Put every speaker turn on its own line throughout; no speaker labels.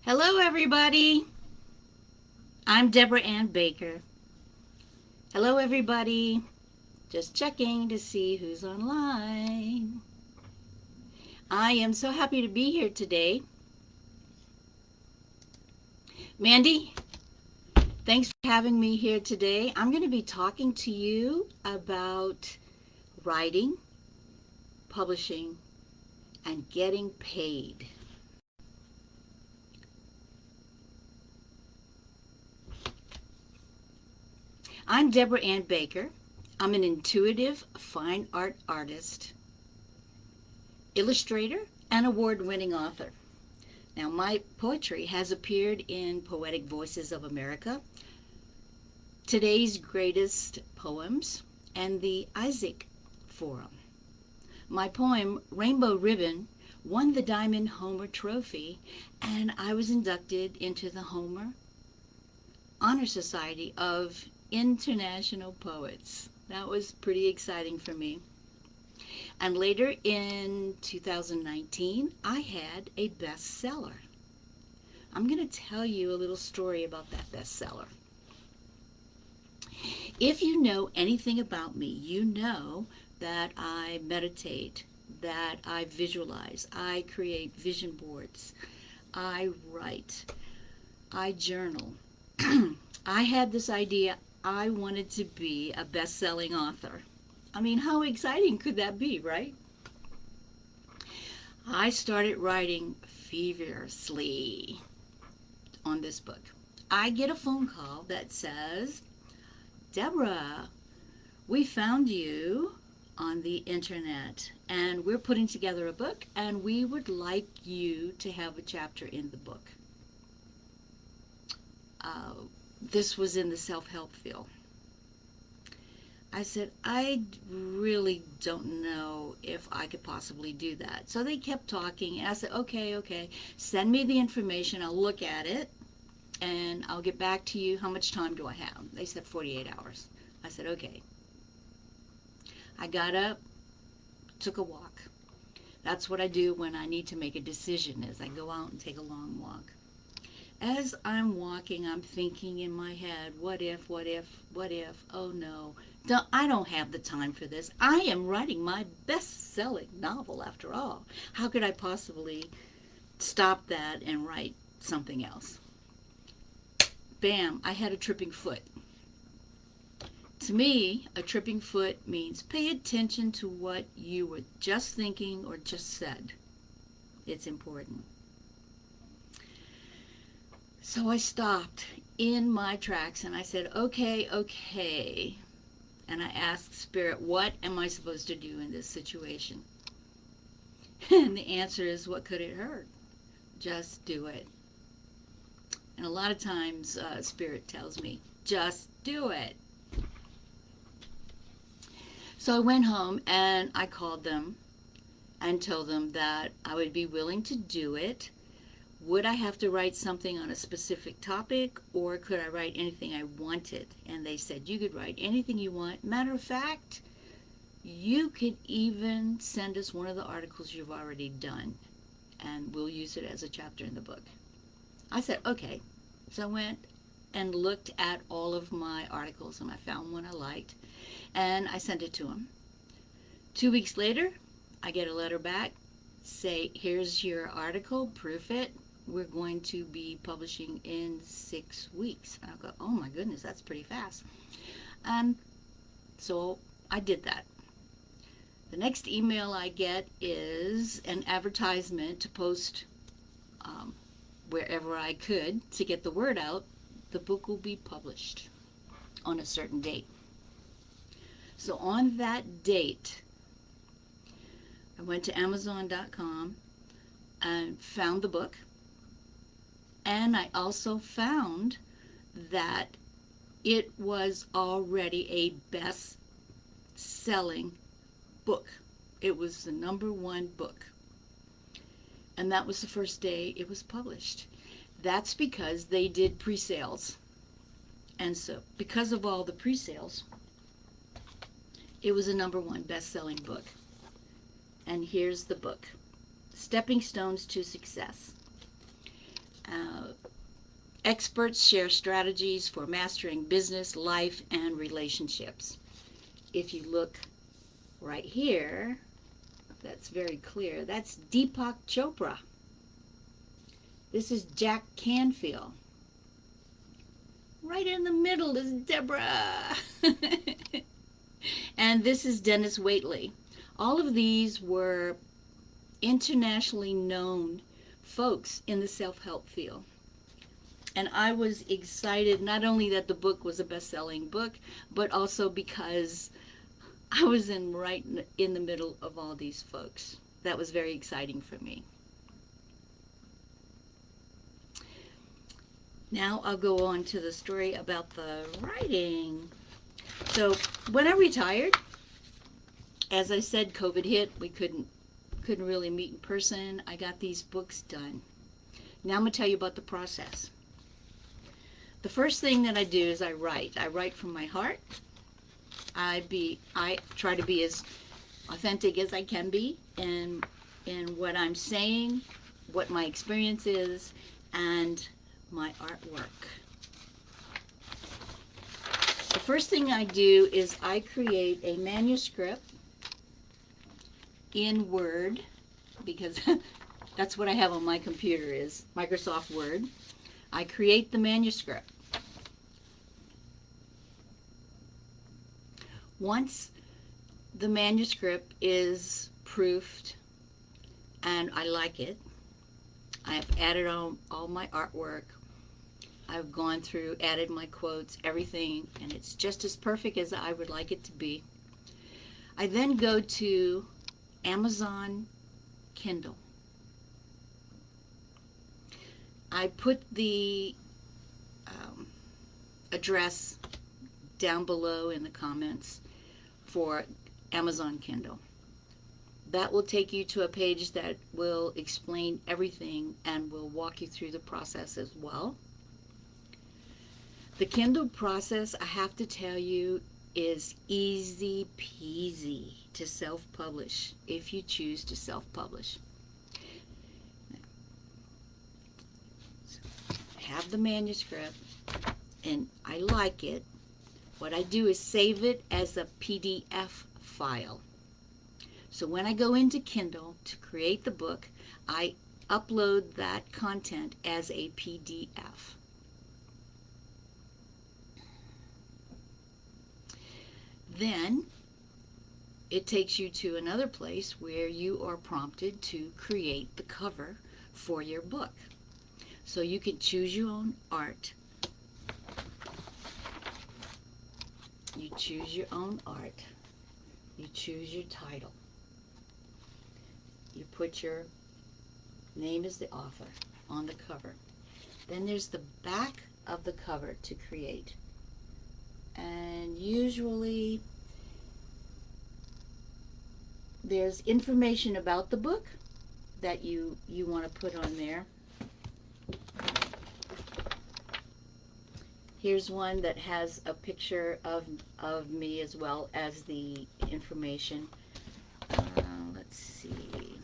Hello, everybody. I'm Deborah Ann Baker. Hello, everybody. Just checking to see who's online. I am so happy to be here today. Mandy, thanks for having me here today. I'm going to be talking to you about writing, publishing, and getting paid. I'm Deborah Ann Baker. I'm an intuitive fine art artist, illustrator, and award-winning author. Now, my poetry has appeared in Poetic Voices of America, Today's Greatest Poems, and the Isaac Forum. My poem, Rainbow Ribbon, won the Diamond Homer Trophy, and I was inducted into the Homer Honor Society of International Poets. That was pretty exciting for me. And later in 2019, I had a bestseller. I'm going to tell you a little story about that bestseller. If you know anything about me, you know that I meditate, that I visualize, I create vision boards, I write, I journal. I had this idea I wanted to be a best-selling author. I mean, how exciting could that be, right? I started writing feverishly on this book. I get a phone call that says, Deborah, we found you on the internet and we're putting together a book and we would like you to have a chapter in the book. This was in the self-help field. I said, I really don't know if I could possibly do that. So they kept talking, and I said, okay, send me the information, I'll look at it, and I'll get back to you. How much time do I have? They said 48 hours. I said, okay. I got up, took a walk. That's what I do when I need to make a decision, is I go out and take a long walk. As I'm walking, I'm thinking in my head, what if, oh no, I don't have the time for this. I am writing my best-selling novel after all. How could I possibly stop that and write something else? Bam, I had a tripping foot. To me, a tripping foot means pay attention to what you were just thinking or just said. It's important. So I stopped in my tracks and I said, okay. And I asked Spirit, what am I supposed to do in this situation? And the answer is, what could it hurt? Just do it. And a lot of times, Spirit tells me, just do it. So I went home and I called them and told them that I would be willing to do it. Would I have to write something on a specific topic, or could I write anything I wanted? And they said, you could write anything you want. Matter of fact, you could even send us one of the articles you've already done, and we'll use it as a chapter in the book. I said, okay. So I went and looked at all of my articles, and I found one I liked, and I sent it to them. 2 weeks later, I get a letter back, say, here's your article, proof it. We're going to be publishing in 6 weeks. And I go, oh my goodness, that's pretty fast. So I did that. The next email I get is an advertisement to post wherever I could to get the word out. The book will be published on a certain date. So on that date, I went to Amazon.com and found the book. And I also found that it was already a best-selling book. It was the #1 book. And that was the first day it was published. That's because they did pre-sales. And so because of all the pre-sales, it was a #1 best-selling book. And here's the book, Stepping Stones to Success. Uh, Experts share strategies for mastering business, life, and relationships. If you look right here, that's very clear. That's Deepak Chopra. This is Jack Canfield. Right in the middle is Deborah. And this is Dennis Waitley. All of these were internationally known folks in the self-help field. And I was excited not only that the book was a best-selling book, but also because I was right in the middle of all these folks. That was very exciting for me. Now I'll go on to the story about the writing. So when I retired, as I said, COVID hit. We couldn't really meet in person. I got these books done. Now I'm going to tell you about the process. The first thing that I do is I write. I write from my heart. I try to be as authentic as I can be in what I'm saying, what my experience is, and my artwork. The first thing I do is I create a manuscript in Word, because that's what I have on my computer is Microsoft Word. I create the manuscript. Once the manuscript is proofed and I like it, I've added on all my artwork. I've gone through, added my quotes, everything, and it's just as perfect as I would like it to be. I then go to Amazon Kindle. I put the address down below in the comments for Amazon Kindle. That will take you to a page that will explain everything and will walk you through the process as well. The Kindle process, I have to tell you, is easy peasy to self-publish if you choose to self-publish. Have the manuscript and I like it. What I do is save it as a PDF file. So when I go into Kindle to create the book, I upload that content as a PDF. Then it takes you to another place where you are prompted to create the cover for your book. So you can choose your own art. You choose your own art. You choose your title. You put your name as the author on the cover. Then there's the back of the cover to create. And usually there's information about the book that you want to put on there. Here's one that has a picture of me as well as the information. Let's see.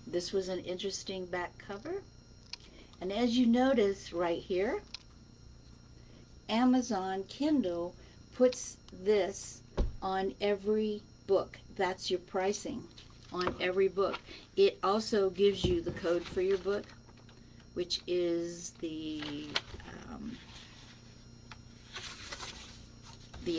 This was an interesting back cover. And as you notice right here, Amazon Kindle puts this on every book. That's your pricing on every book. It also gives you the code for your book, which is the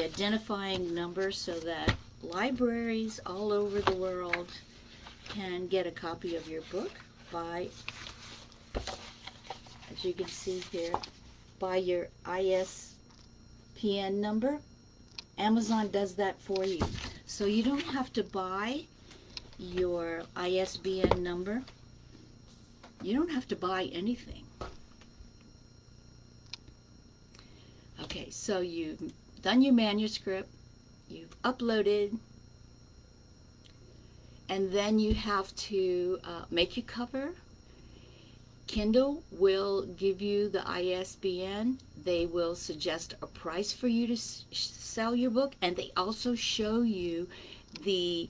identifying number so that libraries all over the world can get a copy of your book by, as you can see here, by your ISBN number. Amazon does that for you. So you don't have to buy your ISBN number. You don't have to buy anything. Okay, so you've done your manuscript, you've uploaded, and then you have to make your cover. Kindle will give you the ISBN. They will suggest a price for you to sell your book, and they also show you the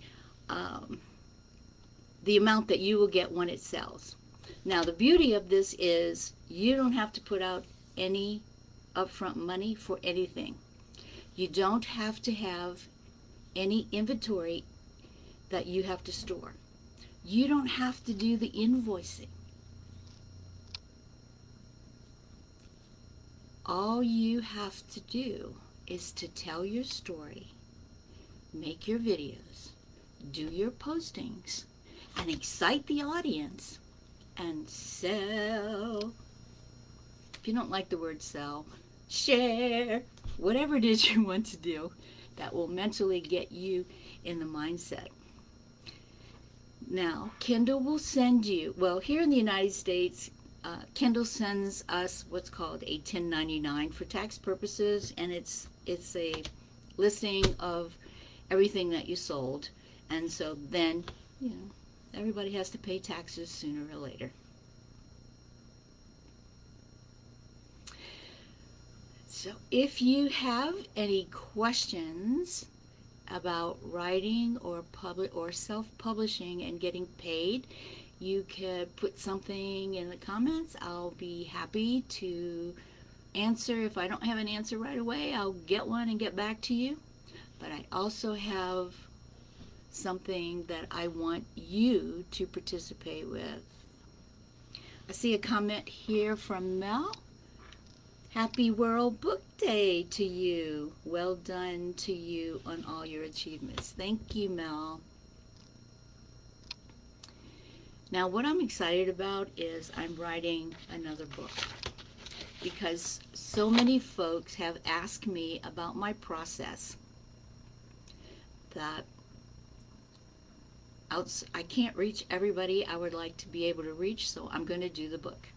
amount that you will get when it sells. Now, the beauty of this is you don't have to put out any upfront money for anything. You don't have to have any inventory that you have to store. You don't have to do the invoicing. All you have to do is to tell your story, make your videos, do your postings, and excite the audience, and sell. If you don't like the word sell, share, whatever it is you want to do that will mentally get you in the mindset. Now, Kindle will send you, well, here in the United States, Kindle sends us what's called a 1099 for tax purposes, and it's a listing of everything that you sold, and so then, everybody has to pay taxes sooner or later. So if you have any questions about writing or self-publishing and getting paid, you could put something in the comments. I'll be happy to answer. If I don't have an answer right away, I'll get one and get back to you. But I also have something that I want you to participate with. I see a comment here from Mel. Happy World Book Day to you. Well done to you on all your achievements. Thank you, Mel. Now, what I'm excited about is I'm writing another book, because so many folks have asked me about my process that I can't reach everybody I would like to be able to reach, so I'm going to do the book.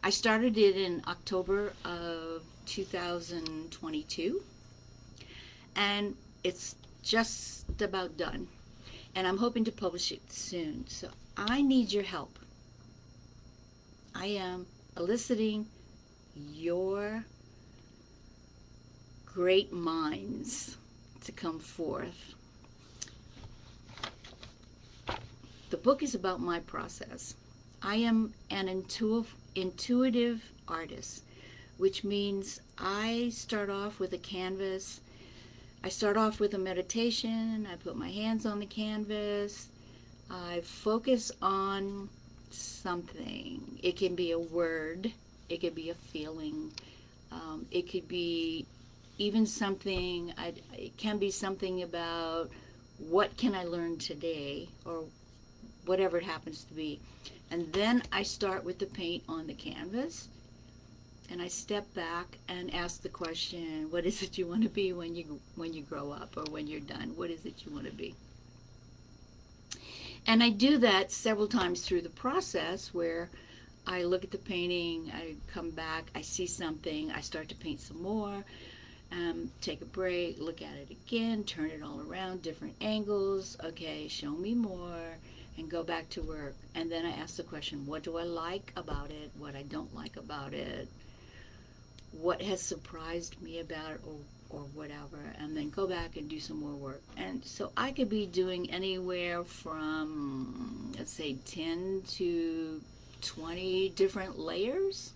I started it in October of 2022, and it's just about done, and I'm hoping to publish it soon. So I need your help. I am eliciting your great minds to come forth. The book is about my process. I am an intuitive artist, which means I start off with a canvas. I start off with a meditation. I put my hands on the canvas. I focus on something. It can be a word. It could be a feeling. It could be even something. It can be something about what can I learn today, or whatever it happens to be. And then I start with the paint on the canvas, and I step back and ask the question, what is it you want to be when you grow up, or when you're done? What is it you want to be? And I do that several times through the process, where I look at the painting, I come back, I see something, I start to paint some more, take a break, look at it again, turn it all around, different angles, okay, show me more, and go back to work. And then I ask the question, what do I like about it, what I don't like about it, what has surprised me about it, or whatever, and then go back and do some more work. And so I could be doing anywhere from, let's say, 10 to 20 different layers,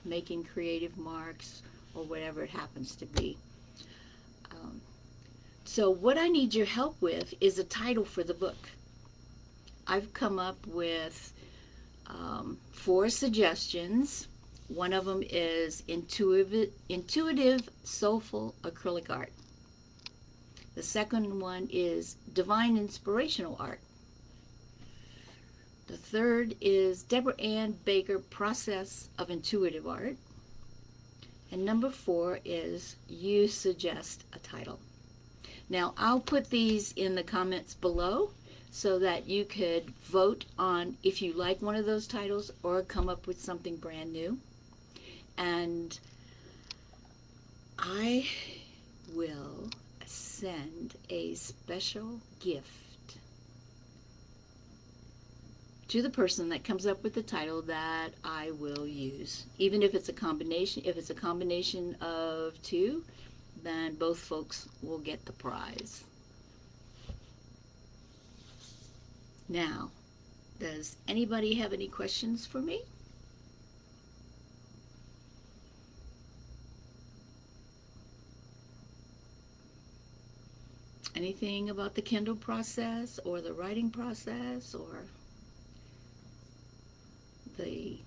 making creative marks, or whatever it happens to be. So what I need your help with is a title for the book. I've come up with 4 suggestions. One of them is intuitive, soulful acrylic art. The second one is divine inspirational art. The third is Deborah Ann Baker process of intuitive art. And number 4 is you suggest a title. Now, I'll put these in the comments below so that you could vote on if you like one of those titles or come up with something brand new. And I will send a special gift to the person that comes up with the title that I will use. Even if it's a combination, of 2, then both folks will get the prize. Now, Does anybody have any questions for me? Anything about the Kindle process or the writing process or the...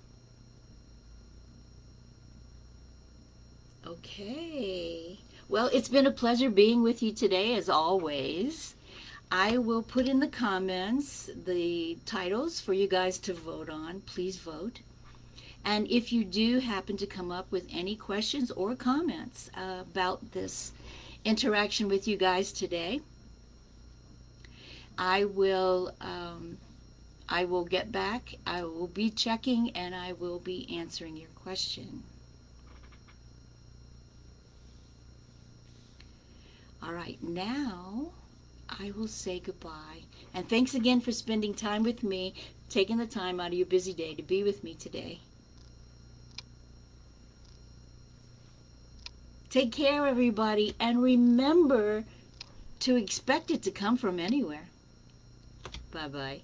Okay. Well, it's been a pleasure being with you today, as always. I will put in the comments the titles for you guys to vote on. Please vote. And if you do happen to come up with any questions or comments about this interaction with you guys today, I will get back. I will be checking and I will be answering your question. All right, now I will say goodbye. And thanks again for spending time with me, taking the time out of your busy day to be with me today. Take care, everybody, and remember to expect it to come from anywhere. Bye-bye.